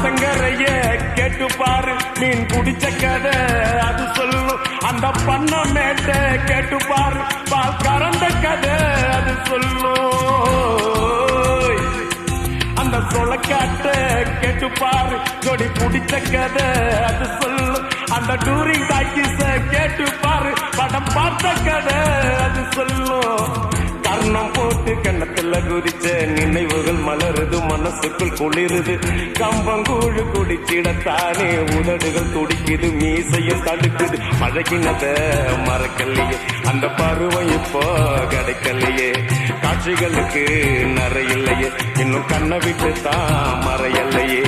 ஆத்தங்கரைய கேட்டு பாரு, மீன் குடிச்ச கதை அது சொல்லும். அந்த பண்ண மேட்ட கேட்டு பாரு, பால் கறந்த கதை அது சொல்லும். அந்த சொலக்காட்ட கேட்டு பாரு, ஜோடி குடிச்ச கதை அது சொல்லும். அந்த டூரிங் டாக்கிஸ கேட்டு பாரு, படம் பார்த்த கதை அது சொல்லும். கர்ணம் போட்டு கண்ணத்துல குதிச்ச நினைவுகள் மலருது, மனசுக்குள் குளிருது. கம்பங்கூழு குடிச்சிடத்தானே உதடுகள் துடிக்குது, மீசையும் தடுக்குது. பழகினத மறக்கலையே, அந்த பருவம் இப்போ கிடைக்கலையே. காட்சிகளுக்கு நிறையில்லையே, இன்னும் கண்ணை விட்டு தான் மறையல்லையே.